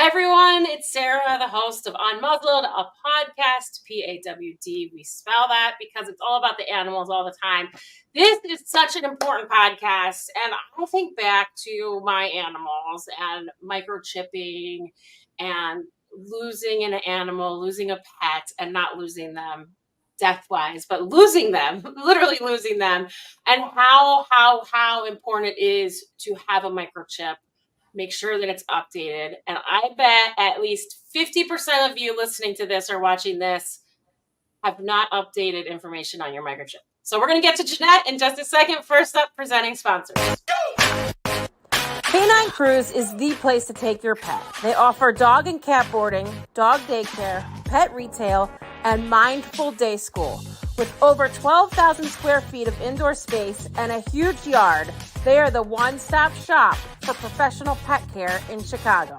everyone. It's Sarah, the host of Unmuzzled, a podcast, P-A-W-D. We spell that because it's all about the animals all the time. This is such an important podcast, and I think back to my animals and microchipping and losing an animal, losing a pet, and not losing them death-wise, but losing them, literally losing them, and how important it is to have a microchip. Make sure that it's updated. And I bet at least 50% of you listening to this or watching this have not updated information on your microchip. So we're going to get to Jeanette in just a second. First up, presenting sponsors. Canine Cruise is the place to take your pet. They offer dog and cat boarding, dog daycare, pet retail, and mindful day school. With over 12,000 square feet of indoor space and a huge yard, they are the one-stop shop for professional pet care in Chicago.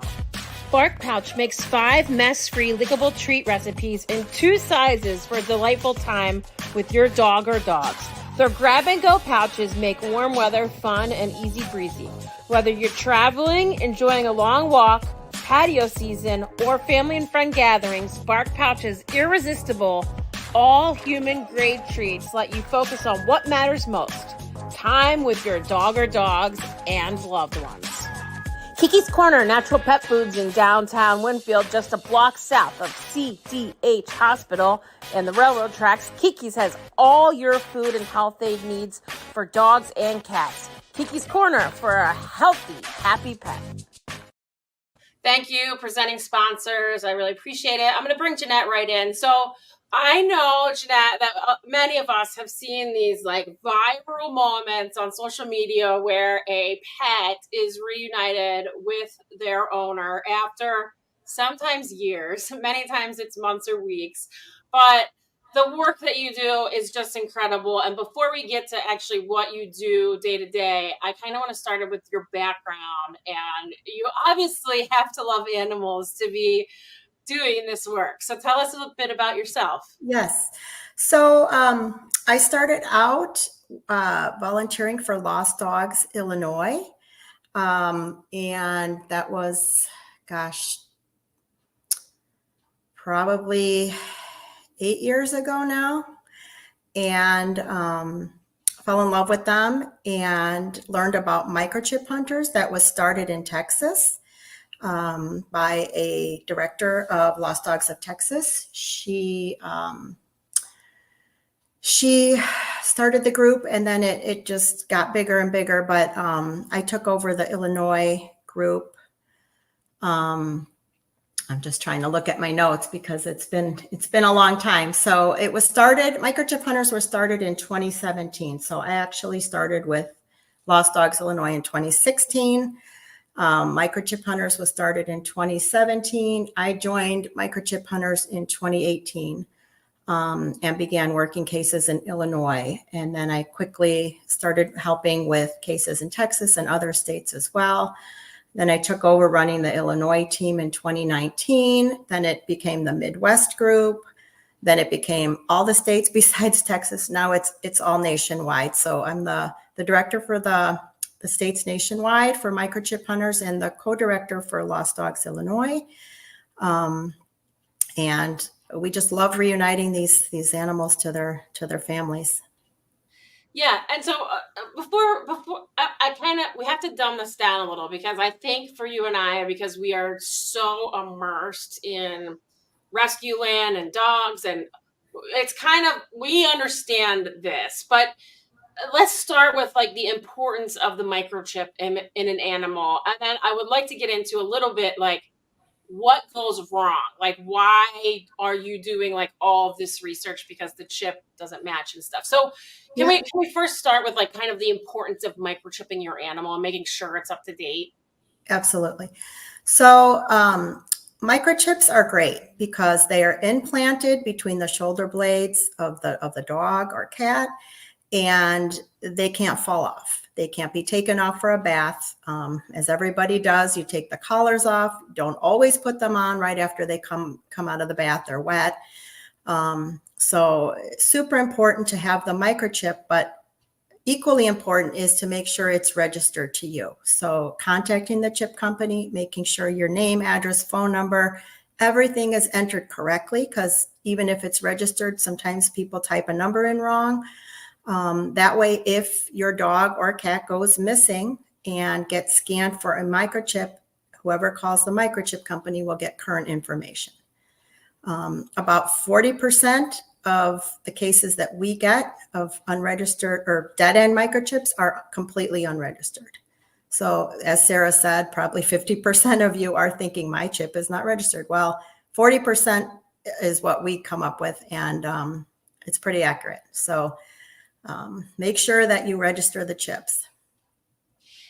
Bark Pouch makes 5 mess-free lickable treat recipes in 2 sizes for a delightful time with your dog or dogs. Their grab-and-go pouches make warm weather fun and easy breezy. Whether you're traveling, enjoying a long walk, patio season, or family and friend gatherings, Bark Pouch's irresistible, all human-grade treats let you focus on what matters most: time with your dog or dogs and loved ones. Kiki's Corner Natural Pet Foods in downtown Winfield, just a block south of CDH Hospital and the railroad tracks. Kiki's has all your food and health aid needs for dogs and cats. Kiki's Corner for a healthy, happy pet. Thank you, presenting sponsors. I really appreciate it. I'm going to bring Jeanette right in. So I know, Jeanette, that many of us have seen these like viral moments on social media where a pet is reunited with their owner after sometimes years, many times it's months or weeks. But the work that you do is just incredible. And before we get to actually what you do day to day, I kind of want to start with your background. And you obviously have to love animals to be doing this work. So tell us a little bit about yourself. Yes. So I started out volunteering for Lost Dogs, Illinois. And that was, probably 8 years ago now. And fell in love with them and learned about microchip hunters. That was started in Texas. By a director of Lost Dogs of Texas. She started the group, and then it just got bigger and bigger. But I took over the Illinois group. I'm just trying to look at my notes because it's been a long time. So it was started. Microchip hunters were started in 2017. So I actually started with Lost Dogs Illinois in 2016. Microchip Hunters was started in 2017. I joined Microchip Hunters in 2018 and began working cases in Illinois. And then I quickly started helping with cases in Texas and other states as well. Then I took over running the Illinois team in 2019. Then it became the Midwest group. Then it became all the states besides Texas. Now it's all nationwide. So I'm the director for the states nationwide for Microchip Hunters and the co-director for Lost Dogs Illinois. And we just love reuniting these animals to their families. Yeah. And so before we have to dumb this down a little, because I think for you and I, because we are so immersed in rescue land and dogs, and it's kind of, we understand this, but let's start with like the importance of the microchip in an animal. And then I would like to get into a little bit like what goes wrong? Like, why are you doing like all of this research because the chip doesn't match and stuff? So can we first start with like kind of the importance of microchipping your animal and making sure it's up to date? Absolutely. So microchips are great because they are implanted between the shoulder blades of the dog or cat, and they can't fall off. They can't be taken off for a bath. As everybody does, you take the collars off. Don't always put them on right after they come out of the bath. They're wet. So super important to have the microchip, but equally important is to make sure it's registered to you. So contacting the chip company, making sure your name, address, phone number, everything is entered correctly, because even if it's registered, sometimes people type a number in wrong. That way, if your dog or cat goes missing and gets scanned for a microchip, whoever calls the microchip company will get current information. About 40% of the cases that we get of unregistered or dead-end microchips are completely unregistered. So as Sarah said, probably 50% of you are thinking my chip is not registered. Well, 40% is what we come up with, and it's pretty accurate. So make sure that you register the chips.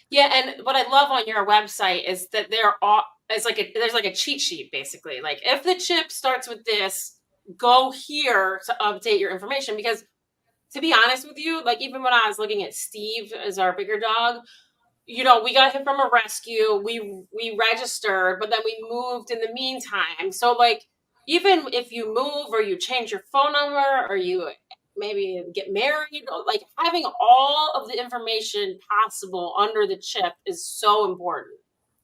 Yeah, and what I love on your website is that there's like a cheat sheet, basically. Like, if the chip starts with this, go here to update your information. Because to be honest with you, like, even when I was looking at Steve as our bigger dog, we got him from a rescue. We registered, but then we moved in the meantime. So, like, even if you move or you change your phone number or you maybe get married, like, having all of the information possible under the chip is so important.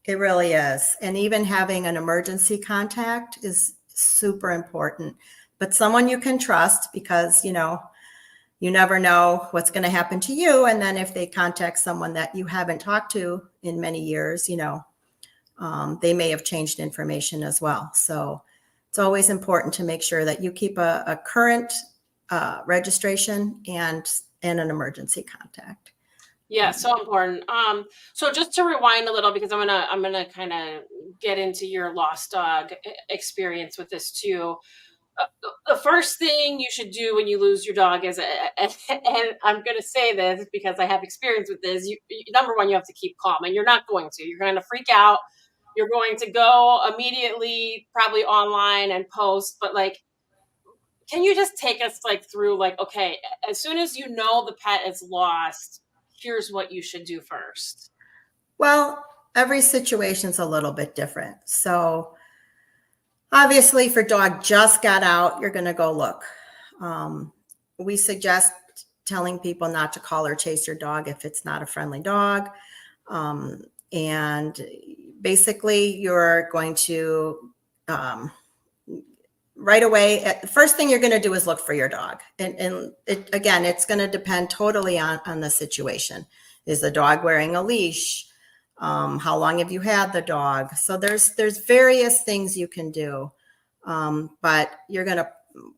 It really is. And even having an emergency contact is super important, but someone you can trust, because, you never know what's going to happen to you. And then if they contact someone that you haven't talked to in many years, they may have changed information as well. So it's always important to make sure that you keep a current registration and an emergency contact. Yeah, so important. So just to rewind a little, because I'm gonna kind of get into your lost dog experience with this too. The first thing you should do when you lose your dog is, and I'm going to say this because I have experience with this, number one, you have to keep calm, and you're not going to. You're going to freak out. You're going to go immediately, probably online and post, but, like, can you just take us, like, through, like, okay, as soon as you know the pet is lost, here's what you should do first? Well, every situation's a little bit different. So obviously, if your dog just got out, you're going to go look. We suggest telling people not to call or chase your dog if it's not a friendly dog. And basically, you're going to right away, the first thing you're going to do is look for your dog. And again, it's going to depend totally on the situation. Is the dog wearing a leash? How long have you had the dog? So there's various things you can do, but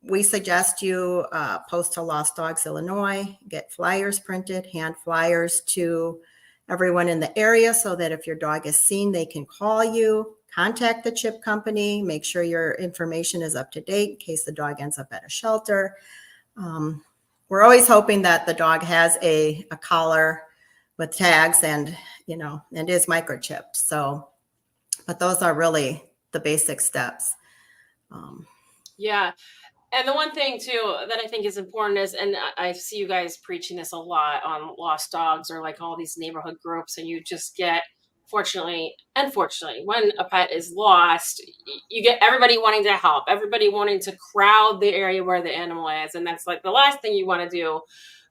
we suggest you post to Lost Dogs Illinois, get flyers printed, hand flyers to everyone in the area, so that if your dog is seen, they can call you, contact the chip company, make sure your information is up to date in case the dog ends up at a shelter. We're always hoping that the dog has a collar with tags and is microchipped. So, but those are really the basic steps. Yeah. And the one thing too that I think is important is, and I see you guys preaching this a lot on lost dogs or like all these neighborhood groups, and you just get, fortunately, unfortunately, when a pet is lost, you get everybody wanting to help, everybody wanting to crowd the area where the animal is. And that's like the last thing you want to do.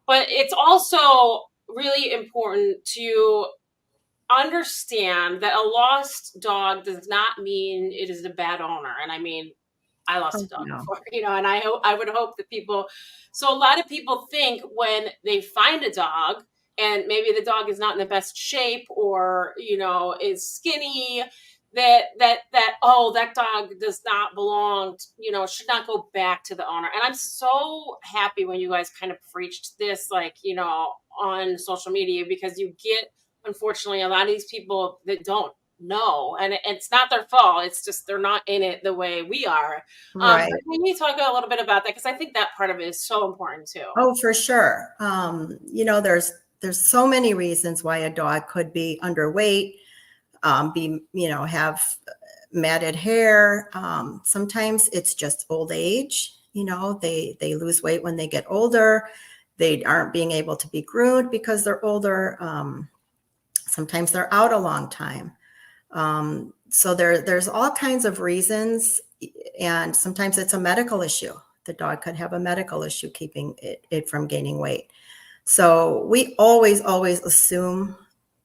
But it's also really important to understand that a lost dog does not mean it is a bad owner. And I mean, I lost a dog before, and I would hope that people, so a lot of people think when they find a dog and maybe the dog is not in the best shape or, is skinny, oh, that dog does not belong, should not go back to the owner. And I'm so happy when you guys kind of preached this, like, on social media, because you get, unfortunately, a lot of these people that don't know, and it's not their fault. It's just they're not in it the way we are. Right. Can you talk a little bit about that? Because I think that part of it is so important too. Oh, for sure. There's so many reasons why a dog could be underweight, have matted hair. Sometimes it's just old age. They lose weight when they get older. They aren't being able to be groomed because they're older. Sometimes they're out a long time. So there's all kinds of reasons, and sometimes it's a medical issue. The dog could have a medical issue keeping it from gaining weight. So we always assume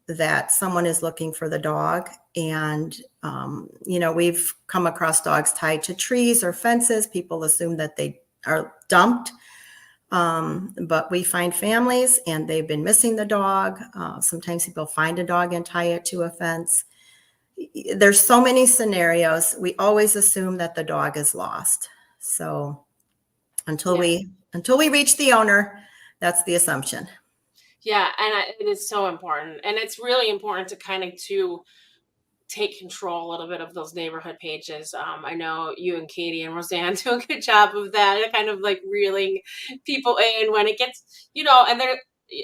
that someone is looking for the dog. And, we've come across dogs tied to trees or fences. People assume that they are dumped. But we find families and they've been missing the dog. Sometimes people find a dog and tie it to a fence. There's so many scenarios. We always assume that the dog is lost. So until we reach the owner, that's the assumption. Yeah, and it is so important, and it's really important to kind of take control a little bit of those neighborhood pages. I know you and Katie and Roseanne do a good job of that, kind of like reeling people in when it gets, and they're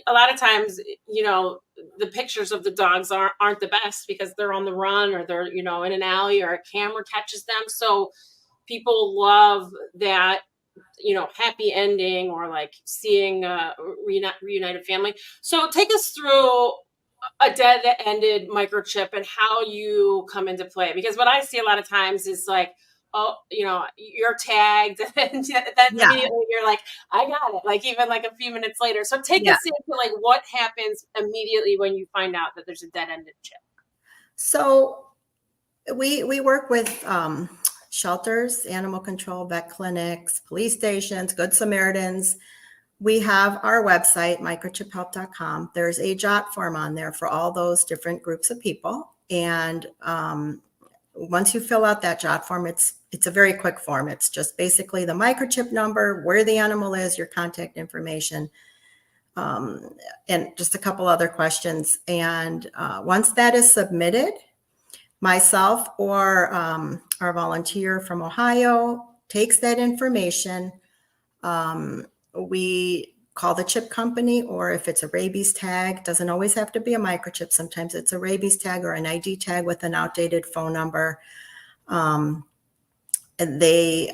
a lot of times, the pictures of the dogs aren't the best because they're on the run or they're, in an alley or a camera catches them. So people love that, happy ending or like seeing a reunited family. So take us through a dead-ended microchip and how you come into play, because what I see a lot of times is like, oh, you're tagged and then immediately you're like, I got it, like even like a few minutes later. So take us into like what happens immediately when you find out that there's a dead-ended chip. So we work with shelters, animal control, vet clinics, police stations, Good Samaritans. We have our website, microchiphelp.com. There's a jot form on there for all those different groups of people. And once you fill out that jot form, it's a very quick form. It's just basically the microchip number, where the animal is, your contact information, and just a couple other questions. And once that is submitted, myself or our volunteer from Ohio takes that information. We call the chip company, or if it's a rabies tag, doesn't always have to be a microchip. Sometimes it's a rabies tag or an ID tag with an outdated phone number. And they,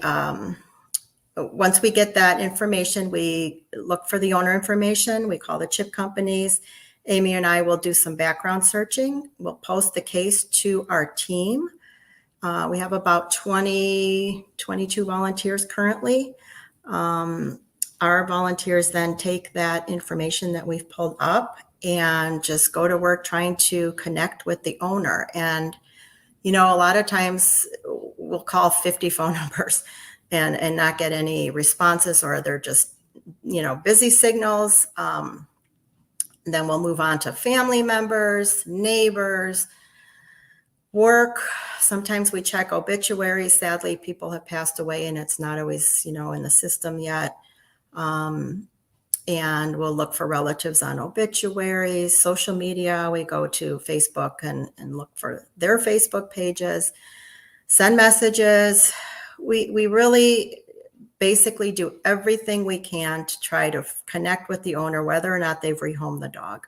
once we get that information, we look for the owner information. We call the chip companies. Amy and I will do some background searching. We'll post the case to our team. We have about 22 volunteers currently. Our volunteers then take that information that we've pulled up and just go to work trying to connect with the owner. And, a lot of times we'll call 50 phone numbers and not get any responses, or they're just, busy signals. Then we'll move on to family members, neighbors, work. Sometimes we check obituaries. Sadly, people have passed away and it's not always, in the system yet. And we'll look for relatives on obituaries, social media. We go to Facebook and look for their Facebook pages, send messages. We really basically do everything we can to try to connect with the owner, whether or not they've rehomed the dog.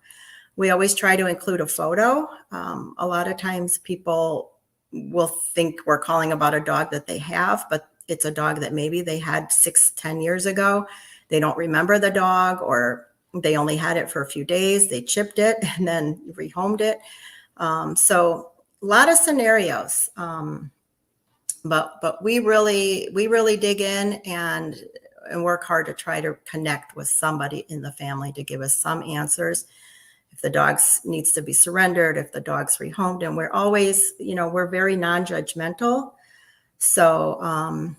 We always try to include a photo. A lot of times people will think we're calling about a dog that they have, but it's a dog that maybe they had 6-10 years ago. They don't remember the dog, or they only had it for a few days. They chipped it and then rehomed it. So a lot of scenarios. But we really dig in and work hard to try to connect with somebody in the family to give us some answers. If the dog needs to be surrendered, if the dog's rehomed, and we're always, we're very non-judgmental. So,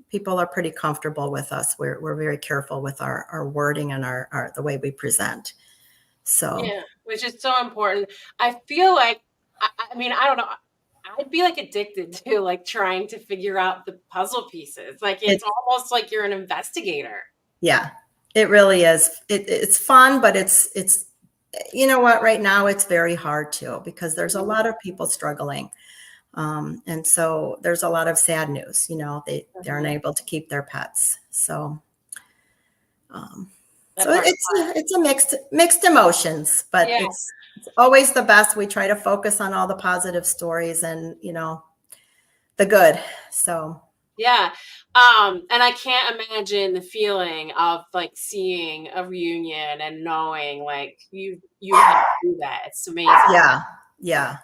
people are pretty comfortable with us. We're very careful with our wording and our the way we present. So yeah, which is so important. I feel like, I mean, I don't know. I'd be like addicted to like trying to figure out the puzzle pieces. Like it's almost like you're an investigator. Yeah, it really is. It's fun, but it's you know what? Right now it's very hard too, because there's a lot of people struggling. And so there's a lot of sad news, they're unable to keep their pets. So, it's a mixed emotions, but it's always the best. We try to focus on all the positive stories and, the good. So, yeah. And I can't imagine the feeling of like seeing a reunion and knowing like you have to do that. It's amazing. Yeah. Yeah.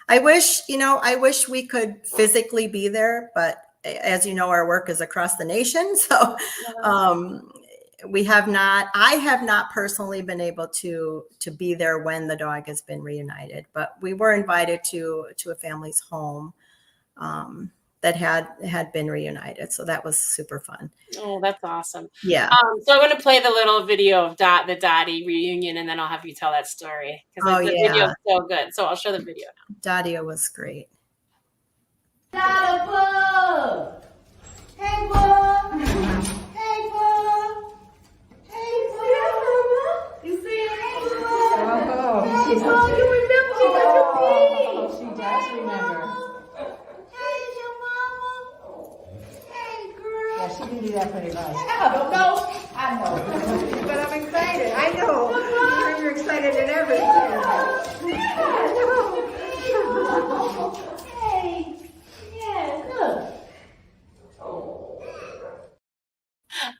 I wish we could physically be there, but as you know, our work is across the nation. So we have not, I have not personally been able to be there when the dog has been reunited, but we were invited to a family's home that had been reunited. So that was super fun. Oh, that's awesome. Yeah. So I'm going to play the little video of the Dottie reunion, and then I'll have you tell that story because the video is so good. So I'll show the video now. Dottie was great. Hey, Bub! Hey, Bub! Hey, Bub! Hey, Bub! You see it? Hey, Bub! Oh, Hey, Bub, you remember me when you oh, she does remember. Hey, your mama. Hey, girl. Yeah, she can do that pretty well. I don't know. I know. But I'm excited. I know. You're excited and everything. Hey. Yeah, look.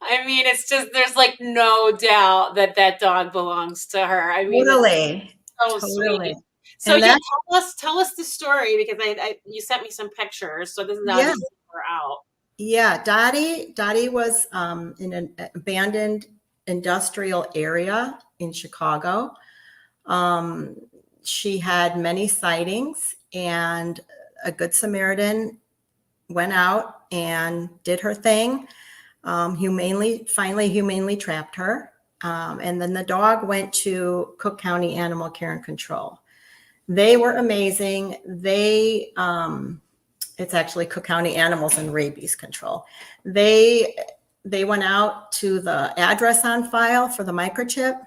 I mean, it's just, there's like no doubt that dog belongs to her. I mean, Totally. so Totally. sweet. So And yeah, tell us the story because you sent me some pictures. So this is now just her out. Yeah, Dottie was in an abandoned industrial area in Chicago. She had many sightings, and a Good Samaritan went out and did her thing. Humanely trapped her. And then the dog went to Cook County Animal Care and Control. They were amazing. It's actually Cook County Animals and Rabies Control. They went out to the address on file for the microchip,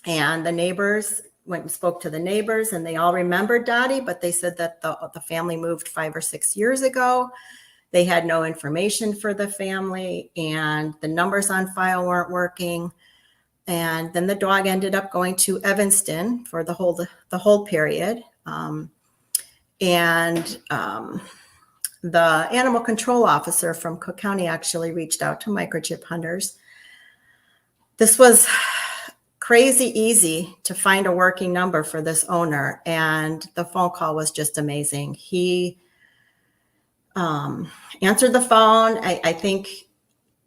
and the neighbors went and spoke to the neighbors, and they all remembered Dottie, but they said that the family moved 5 or 6 years ago. They had no information for the family, and the numbers on file weren't working. And then the dog ended up going to Evanston for the whole period. The animal control officer from Cook County actually reached out to Microchip hunters. This was crazy easy to find a working number for this owner, and the phone call was just amazing. He answered the phone. I think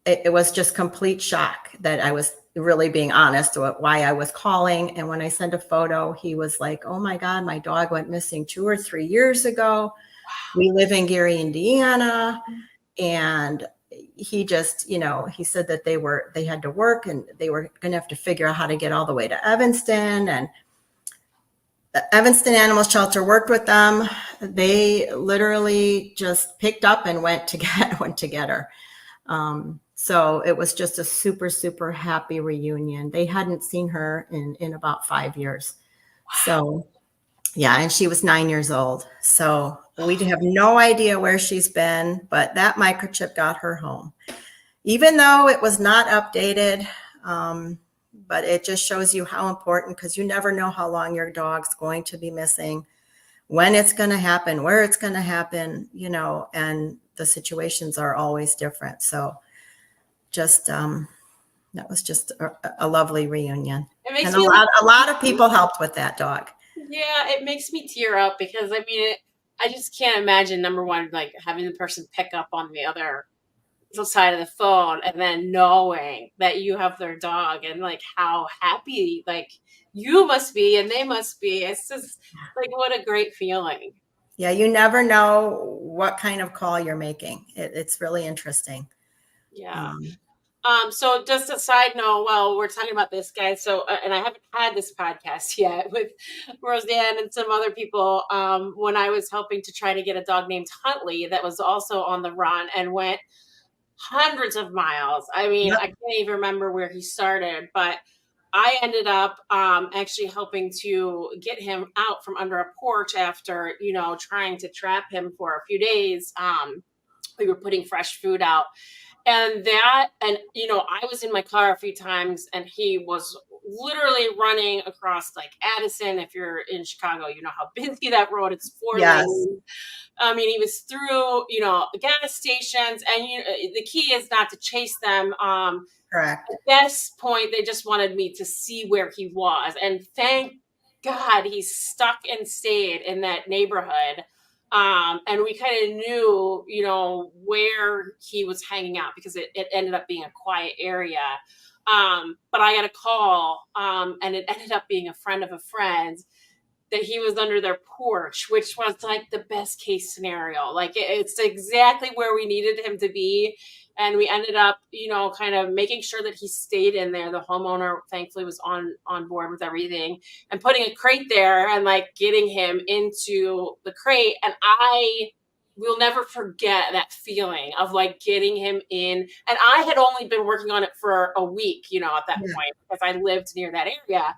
it was just complete shock that I was really being honest about why I was calling. And when I sent a photo, he was like, "Oh my God, my dog went missing 2 or 3 years ago. We live in Gary, Indiana." And he just, he said that they had to work and they were going to have to figure out how to get all the way to Evanston. And the Evanston Animal Shelter worked with them. They literally just picked up and went to get her. So it was just a super, super happy reunion. They hadn't seen her in about 5 years. Wow. So yeah, and she was 9 years old. So we have no idea where she's been, but that microchip got her home. Even though it was not updated, but it just shows you how important, because you never know how long your dog's going to be missing, when it's going to happen, where it's going to happen, and the situations are always different. So just that was just a lovely reunion. And a lot of people helped with that dog. Yeah, it makes me tear up because I just can't imagine, number one, like having the person pick up on the other side of the phone and then knowing that you have their dog, and like how happy like you must be and they must be. It's just like, what a great feeling. Yeah, you never know what kind of call you're making. It's really interesting. Yeah. So just a side note, while we're talking about this, guys, so, and I haven't had this podcast yet with Roseanne and some other people, when I was helping to try to get a dog named Huntley that was also on the run and went hundreds of miles. I mean, yep. I can't even remember where he started, but I ended up actually helping to get him out from under a porch after, trying to trap him for a few days. We were putting fresh food out. And I was in my car a few times and he was literally running across like Addison. If you're in Chicago, you know how busy that road is. 4 lanes. I mean, he was through, gas stations, and the key is not to chase them. Correct. At this point, they just wanted me to see where he was. And thank God he stuck and stayed in that neighborhood. And we kind of knew, where he was hanging out because it ended up being a quiet area. But I got a call, and it ended up being a friend of a friend, that he was under their porch, which was like the best case scenario. Like it's exactly where we needed him to be. And we ended up, kind of making sure that he stayed in there. The homeowner thankfully was on board with everything, and putting a crate there and like getting him into the crate. And I will never forget that feeling of like getting him in. And I had only been working on it for a week, at that point, because I lived near that area.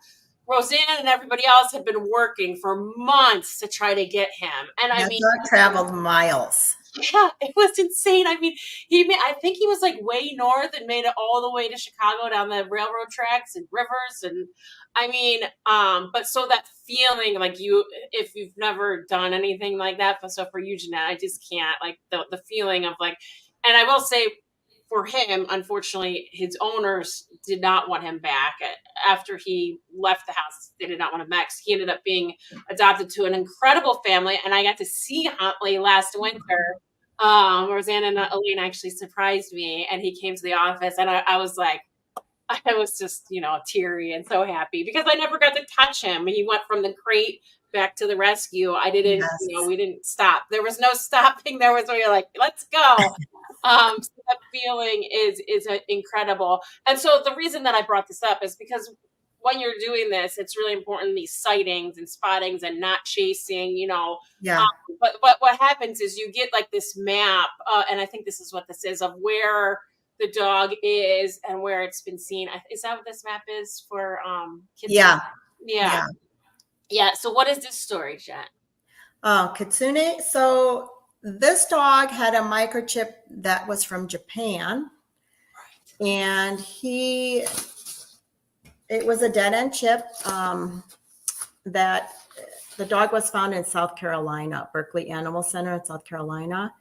Roseanne and everybody else had been working for months to try to get him. And I mean, dog traveled miles. yeah, it was insane. I mean, I think he was like way north and made it all the way to Chicago down the railroad tracks and rivers. And I mean, but so that feeling, like if you've never done anything like that, but so for you, Jeanette, I just can't, like the feeling of like, and I will say, for him, unfortunately, his owners did not want him back. After he left the house, they did not want him back. So he ended up being adopted to an incredible family. And I got to see Huntley last winter. Roseanne and Elaine actually surprised me. And he came to the office. And I was like, I was just, teary and so happy because I never got to touch him. He went from the crate back to the rescue. I didn't, we didn't stop. There was no stopping. There was where you're like, let's go. So that feeling is incredible. And so the reason that I brought this up is because when you're doing this, it's really important, these sightings and spottings and not chasing, Yeah. But what happens is you get like this map, and I think this is what this is, of where the dog is and where it's been seen. Is that what this map is for kids? Yeah. So what is this story, Jen? Kitsune. So this dog had a microchip that was from Japan, and it was a dead end chip that the dog was found in South Carolina, Berkeley Animal Center in South Carolina.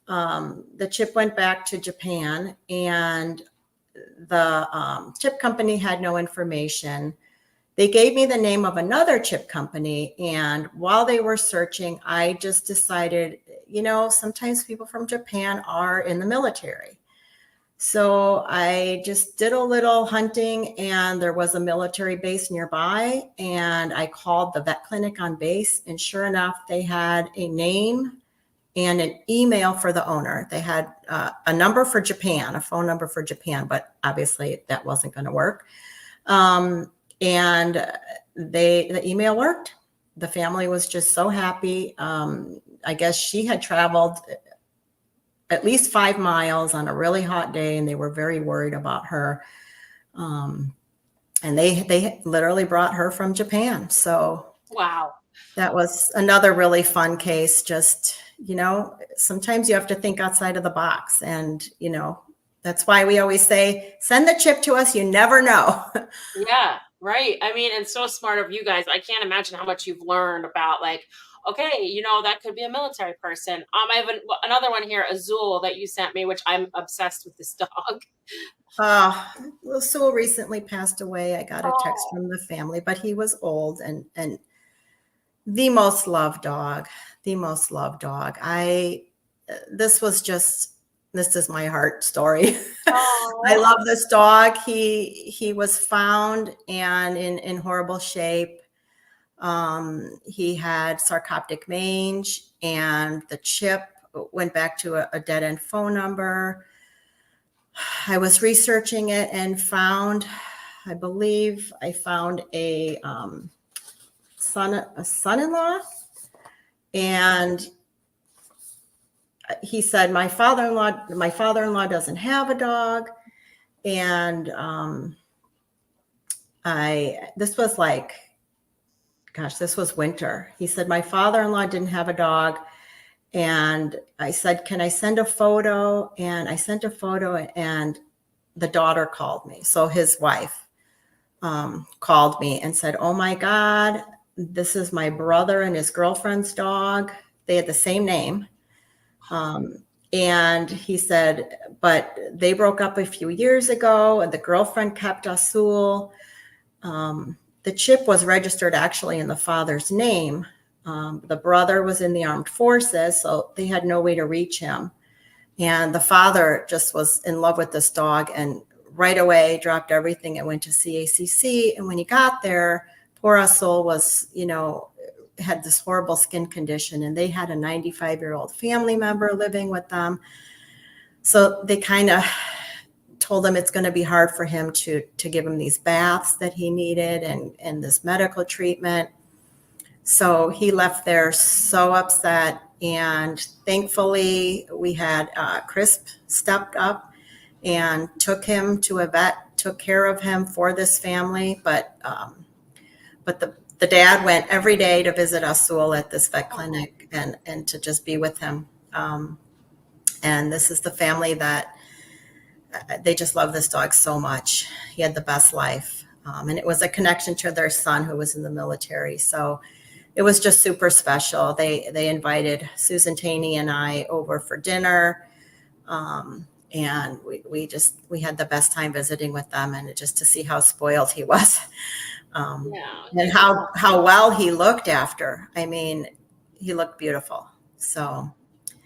The chip went back to Japan, and the chip company had no information. They gave me the name of another chip company, and while they were searching, I just decided, sometimes people from Japan are in the military. So I just did a little hunting, and there was a military base nearby, and I called the vet clinic on base, and sure enough, they had a name and an email for the owner. They had a number for Japan, a phone number for Japan, but obviously that wasn't going to work. And the email worked. The family was just so happy. I guess she had traveled at least 5 miles on a really hot day, and they were very worried about her. And they literally brought her from Japan. So wow, that was another really fun case. Just, sometimes you have to think outside of the box, and, that's why we always say, send the chip to us. You never know. Yeah. Right. I mean, and so smart of you guys. I can't imagine how much you've learned about like, okay, that could be a military person. I have another one here, Azul, that you sent me, which I'm obsessed with this dog. Azul recently passed away. I got a text from the family, but he was old and the most loved dog. This is my heart story. I love this dog. He was found and in horrible shape. He had sarcoptic mange, and the chip went back to a dead end phone number. I was researching it and found a son-in-law, and he said, my father-in-law doesn't have a dog. And this was winter. He said, my father-in-law didn't have a dog. And I said, can I send a photo? And I sent a photo, and the daughter called me. So his wife called me and said, oh my God, this is my brother and his girlfriend's dog. They had the same name. And he said, but they broke up a few years ago, and the girlfriend kept Azul. The chip was registered actually in the father's name. The brother was in the armed forces, so they had no way to reach him. And the father just was in love with this dog and right away dropped everything and went to CACC. And when he got there, poor Asul was, had this horrible skin condition, and they had a 95-year-old family member living with them. So they kind of told him it's going to be hard for him to give him these baths that he needed and this medical treatment. So he left there so upset. And thankfully, we had Crisp stepped up and took him to a vet, took care of him for this family. But the dad went every day to visit Asul at this vet clinic and to just be with him. And this is the family that they just love this dog so much. He had the best life. And it was a connection to their son who was in the military. So it was just super special. They invited Susan Taney and I over for dinner. And we had the best time visiting with them, and just to see how spoiled he was. And how well he looked after. I mean, he looked beautiful. So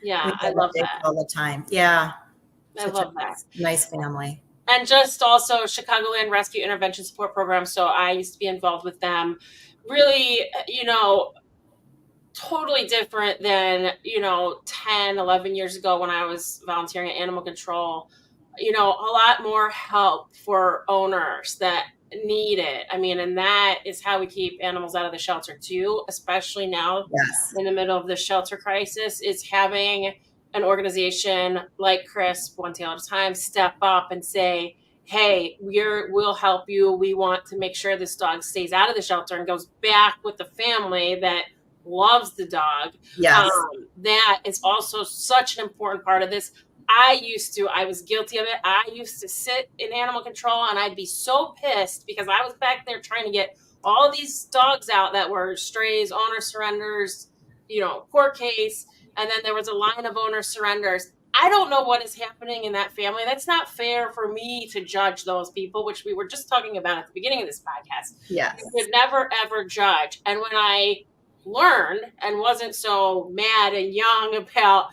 yeah, I love that all the time. Yeah. I love that. Nice family. And just also Chicagoland Rescue Intervention Support Program. So I used to be involved with them. Really, totally different than, 10, 11 years ago when I was volunteering at animal control. A lot more help for owners that need it. I mean, and that is how we keep animals out of the shelter too, especially now in the middle of the shelter crisis, is having an organization like Crisp, One Tail at a Time, step up and say, hey, we'll help you. We want to make sure this dog stays out of the shelter and goes back with the family that loves the dog. Yes. That is also such an important part of this. I was guilty of it. I used to sit in animal control and I'd be so pissed because I was back there trying to get all these dogs out that were strays, owner surrenders, court case. And then there was a line of owner surrenders. I don't know what is happening in that family. That's not fair for me to judge those people, which we were just talking about at the beginning of this podcast. Yes. You could never, ever judge. And when I learned and wasn't so mad and young about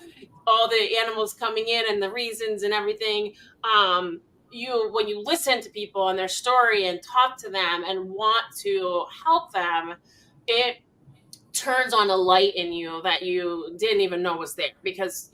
all the animals coming in and the reasons and everything, when you listen to people and their story and talk to them and want to help them, it turns on a light in you that you didn't even know was there. Because,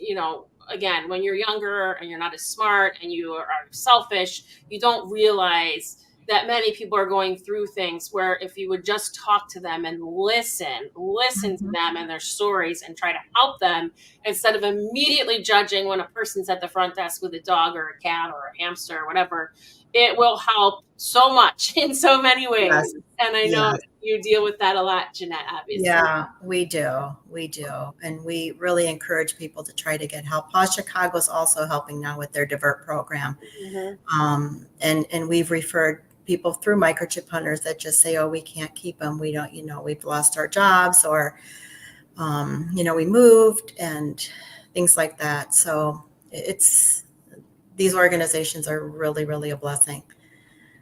again, when you're younger and you're not as smart and you are selfish, you don't realize that many people are going through things where if you would just talk to them and listen to them and their stories and try to help them instead of immediately judging when a person's at the front desk with a dog or a cat or a hamster or whatever, it will help so much in so many ways. Yes. And I know you deal with that a lot, Jeanette, obviously. Yeah, we do. And we really encourage people to try to get help. Paw Chicago is also helping now with their Divert program. Mm-hmm. And we've referred people through Microchip hunters that just say, oh, we can't keep them. We don't, we've lost our jobs or, we moved and things like that. So these organizations are really, really a blessing.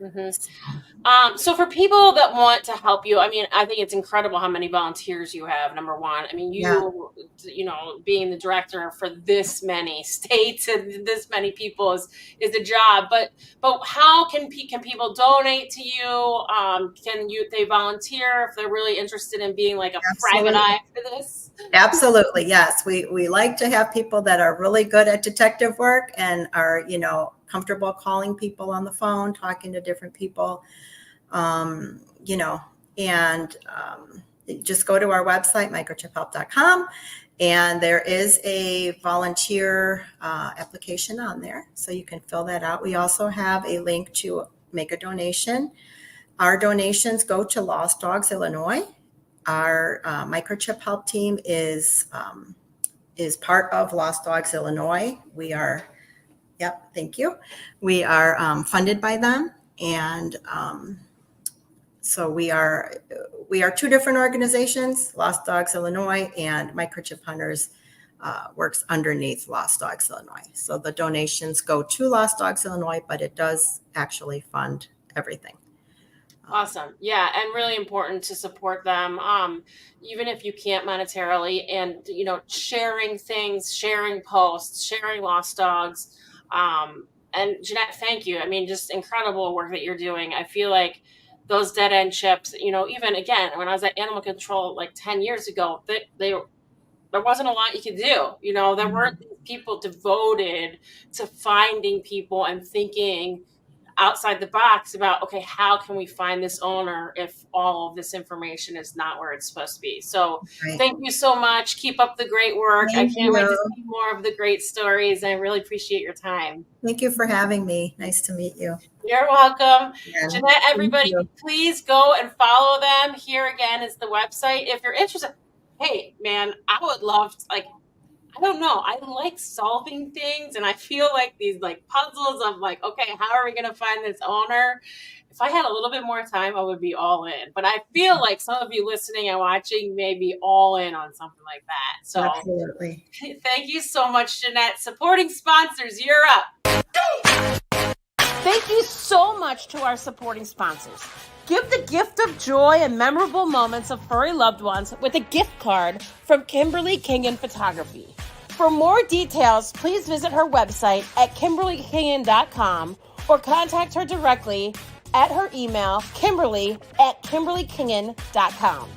Mm-hmm. So for people that want to help you, I mean, I think it's incredible how many volunteers you have. Number one, I mean, being the director for this many states and this many people is a job. But how can people donate to you? Can they volunteer if they're really interested in being like a private eye for this? Absolutely, yes. We like to have people that are really good at detective work and are comfortable calling people on the phone, talking to different people, and just go to our website, microchiphelp.com, and there is a volunteer application on there, so you can fill that out. We also have a link to make a donation. Our donations go to Lost Dogs Illinois. Our Microchip Help team is part of Lost Dogs Illinois. We are thank you. We are funded by them, and so we are two different organizations. Lost Dogs Illinois and Microchip Hunters works underneath Lost Dogs Illinois. So the donations go to Lost Dogs Illinois, but it does actually fund everything. Awesome. Yeah. And really important to support them. Even if you can't monetarily, and, sharing things, sharing posts, sharing lost dogs, And Jeanette, thank you. I mean, just incredible work that you're doing. I feel like those dead end chips, even again, when I was at animal control like 10 years ago, there wasn't a lot you could do. There weren't these people devoted to finding people and thinking outside the box about, okay, how can we find this owner if all of this information is not where it's supposed to be? So Right. thank you so much. Keep up the great work. Thank I can't wait to you. see more of the great stories. I really appreciate your time. Thank you for having me. Nice to meet you. You're welcome. And Jeanette, everybody, you. please go and follow them. Here again is the website. If you're interested, hey, man, I would love to, I don't know. I like solving things, and I feel like these puzzles of okay, how are we going to find this owner? If I had a little bit more time, I would be all in. But I feel like some of you listening and watching may be all in on something like that. So Absolutely. thank you so much, Jeanette. Supporting sponsors, you're up. Thank you so much to our supporting sponsors. Give the gift of joy and memorable moments of furry loved ones with a gift card from Kimberly Kingen Photography. For more details, please visit her website at KimberlyKingen.com or contact her directly at her email, kimberly@kimberlykingen.com.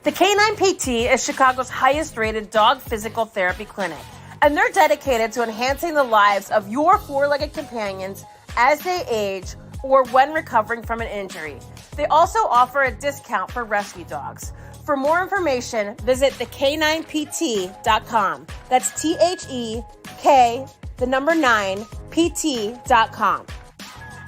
The Canine PT is Chicago's highest rated dog physical therapy clinic, and they're dedicated to enhancing the lives of your four-legged companions as they age or when recovering from an injury. They also offer a discount for rescue dogs. For more information, visit thecaninepT.com. That's THEK9PT.com.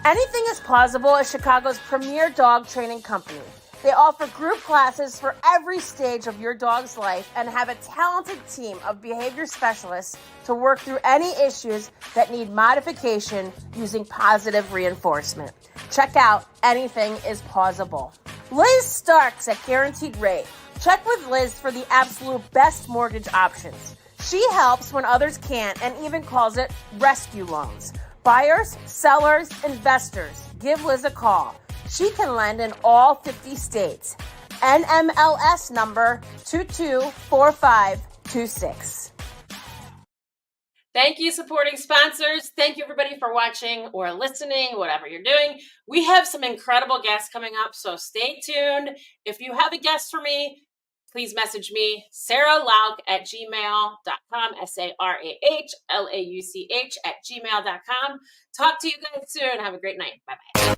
Anything is Plausible is Chicago's premier dog training company. They offer group classes for every stage of your dog's life and have a talented team of behavior specialists to work through any issues that need modification using positive reinforcement. Check out Anything is Plausible. Liz Starks at Guaranteed Rate. Check with Liz for the absolute best mortgage options. She helps when others can't and even calls it rescue loans. Buyers, sellers, investors, give Liz a call. She can lend in all 50 states. NMLS number 224526. Thank you, supporting sponsors. Thank you, everybody, for watching or listening, whatever you're doing. We have some incredible guests coming up, so stay tuned. If you have a guest for me, please message me, saralauk@gmail.com, SARAHLAUCH@gmail.com. Talk to you guys soon. Have a great night. Bye-bye.